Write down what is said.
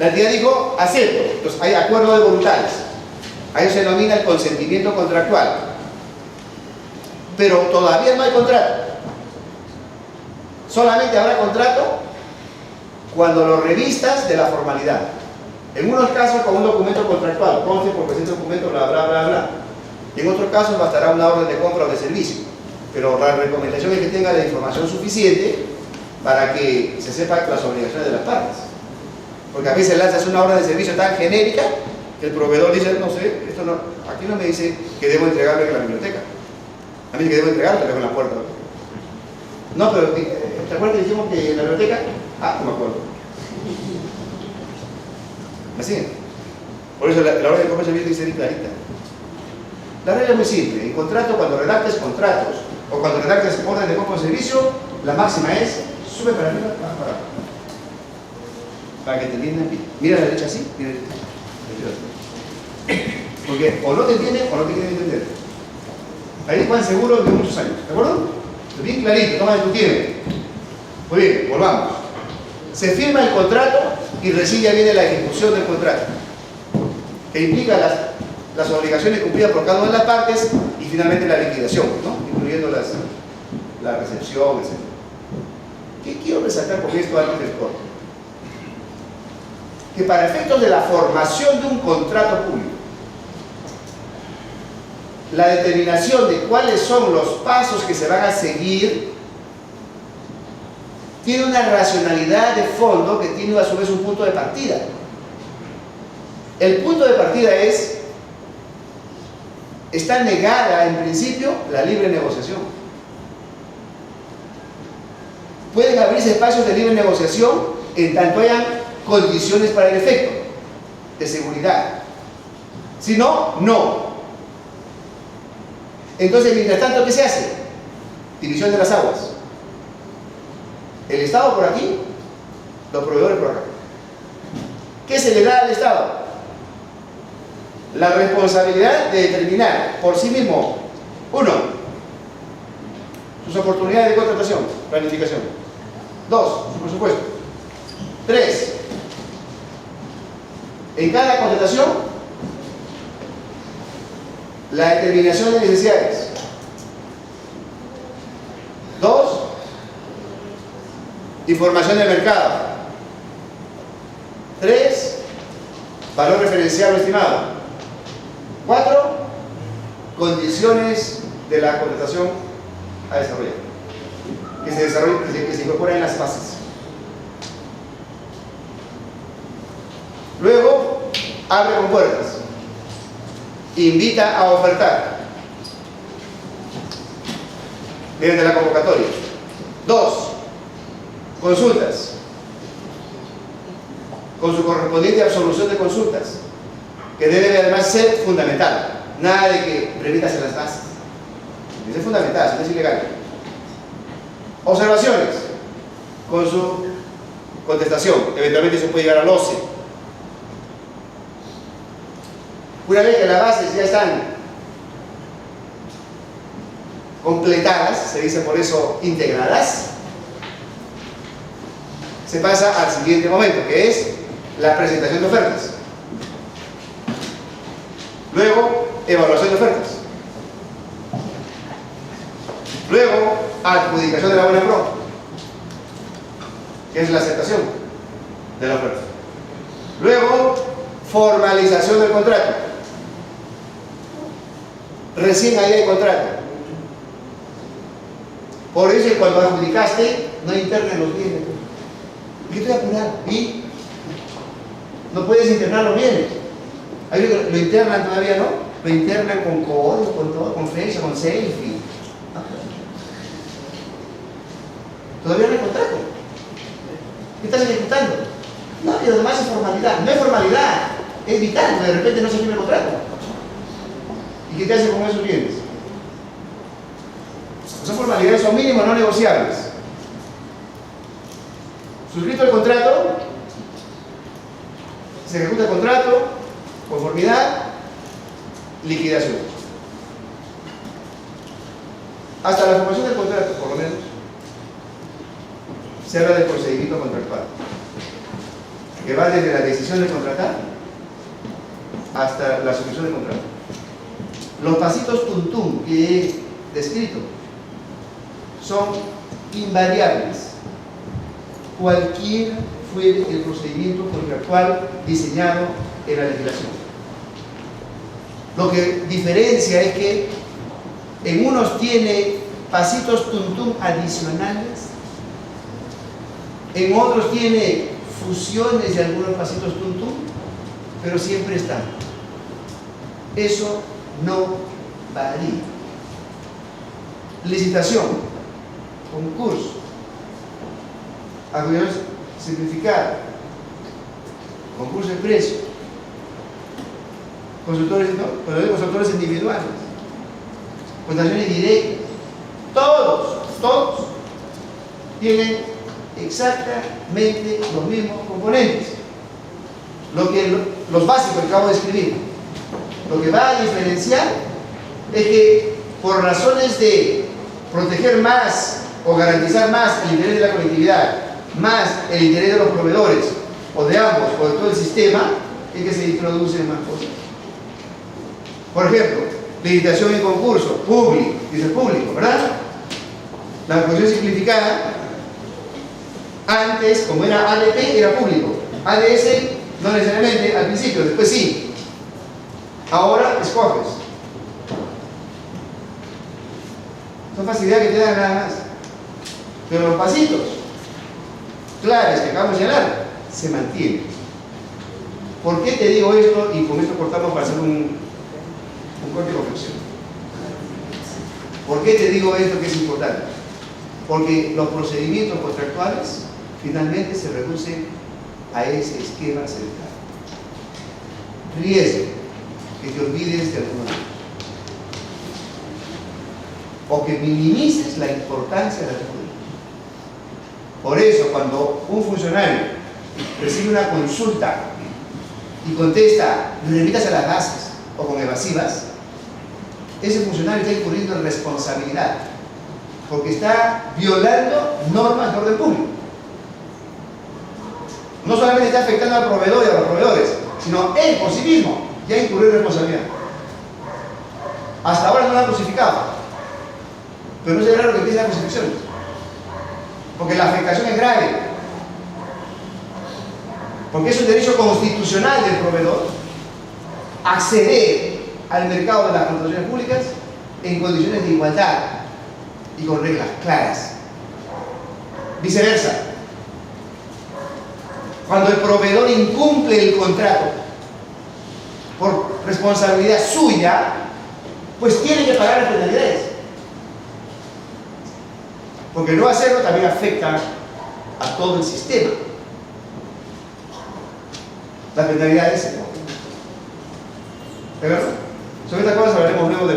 La entidad dijo, acepto. Entonces hay acuerdo de voluntades. A eso se denomina el consentimiento contractual. Pero todavía no hay contrato. Solamente habrá contrato cuando lo revistas de la formalidad. En unos casos con un documento contractual, conste por presente documento, bla, bla, bla, bla. En otros casos bastará una orden de compra o de servicio. Pero la recomendación es que tenga la información suficiente para que se sepa las obligaciones de las partes. Porque a veces lanzas una orden de servicio tan genérica que el proveedor dice, no sé, esto no, aquí no me dice que debo entregarle en la biblioteca. A mí dice que debo entregarle, le dejo en la puerta. No, pero ¿te acuerdas que dijimos que en la biblioteca? Ah, no me acuerdo. Así. Por eso la orden de compra y servicio dice bien clarita. La regla es muy simple. En contrato, cuando redactes contratos o cuando redactes orden de compra o servicio, la máxima es sube para arriba, baja para abajo. Para que te entiendan bien. Mira a la derecha así, mira a la derecha. Porque o no te entienden o no te quieren entender. Ahí van seguros de muchos años, ¿de acuerdo? Bien clarito, toma de tu tiempo. Muy bien, volvamos. Se firma el contrato y recién ya viene la ejecución del contrato, que implica las obligaciones cumplidas por cada una de las partes y finalmente la liquidación, ¿no? Incluyendo la recepción, etc. ¿Qué quiero resaltar con esto antes del corte? Que para efectos de la formación de un contrato público, la determinación de cuáles son los pasos que se van a seguir tiene una racionalidad de fondo que tiene a su vez un punto de partida. El punto de partida es: está negada en principio la libre negociación. Pueden abrirse espacios de libre negociación en tanto hayan condiciones para el efecto de seguridad. Si no, no. Entonces, mientras tanto, ¿qué se hace? División de las aguas. El Estado por aquí, los proveedores por acá. ¿Qué se le da al Estado? La responsabilidad de determinar por sí mismo, uno, sus oportunidades de contratación, planificación. Dos, su presupuesto. Tres, en cada contratación, la determinación de necesidades. Dos, información del mercado. Tres, valor referencial o estimado. Cuatro, condiciones de la contratación a desarrollar, que se incorporan en las fases. Luego, abre compuertas, invita a ofertar mediante la convocatoria. Dos, consultas, con su correspondiente absolución de consultas, que debe además ser fundamental. Nada de que revitas en las bases. Debe ser fundamental, si no es ilegal. Observaciones, con su contestación. Eventualmente se puede llegar al OCE. Una vez que las bases ya están completadas, se dice por eso integradas, se pasa al siguiente momento, que es la presentación de ofertas. Luego, evaluación de ofertas. Luego, adjudicación de la buena pro, que es la aceptación de la oferta. Luego, formalización del contrato. Recién ahí hay contrato. Por eso que cuando adjudicaste, no internen los bienes. ¿Qué estoy apurado? ¿Y? No puedes internar los bienes. Hay que lo internan todavía, ¿no? Lo internan con código, con todo, con fecha, con selfie. Todavía no hay contrato. ¿Qué estás ejecutando? No, y además es formalidad. No es formalidad, es vital, porque de repente no se firma el contrato. ¿Y qué te hace con esos bienes? Esas formalidades son mínimas, no negociables. Suscrito el contrato, se ejecuta el contrato, conformidad, liquidación. Hasta la formación del contrato, por lo menos, se habla del procedimiento contractual. que va desde la decisión de contratar hasta la suscripción de contrato. Los pasitos tuntum que he descrito son invariables, cualquiera fuere el procedimiento contractual diseñado en la legislación. Lo que diferencia es que en unos tiene pasitos tuntum adicionales, en otros tiene fusiones de algunos pasitos tuntum, pero siempre están. Eso no varía. Licitación, concurso, adjudicación simplificada, concurso de precio, consultores individuales, contrataciones directas, todos tienen exactamente los mismos componentes. Los básicos que acabo de escribir. Lo que va a diferenciar es que por razones de proteger más o garantizar más el interés de la colectividad, más el interés de los proveedores, o de ambos, o de todo el sistema, es que se introducen más cosas. Por ejemplo, licitación y concurso, público, dice público, ¿verdad? La adjudicación simplificada, antes, como era ADP, era público. ADS, no necesariamente al principio, después sí. Ahora escoges. Son facilidades que te dan nada más. Pero los pasitos claves que acabamos de señalar se mantienen. ¿Por qué te digo esto? Y con esto cortamos para hacer un corte de reflexión. ¿Por qué te digo esto que es importante? Porque los procedimientos contractuales finalmente se reducen a ese esquema central. Riesgo, que te olvides de alguno de ellos, o que minimices la importancia de la respuesta. Por eso, cuando un funcionario recibe una consulta y contesta repitas a las bases o con evasivas, ese funcionario está incurriendo en responsabilidad, porque está violando normas de orden público. No solamente está afectando al proveedor y a los proveedores, sino él por sí mismo ya incurrió en responsabilidad. Hasta ahora no lo han crucificado, pero no es raro que empiece la crucifixión, porque la afectación es grave, porque es un derecho constitucional del proveedor acceder al mercado de las contrataciones públicas en condiciones de igualdad y con reglas claras. Viceversa, cuando el proveedor incumple el contrato por responsabilidad suya, pues tiene que pagar las penalidades, porque no hacerlo también afecta a todo el sistema. Las penalidades se ponen. ¿De verdad? Sobre estas cosas hablaremos luego de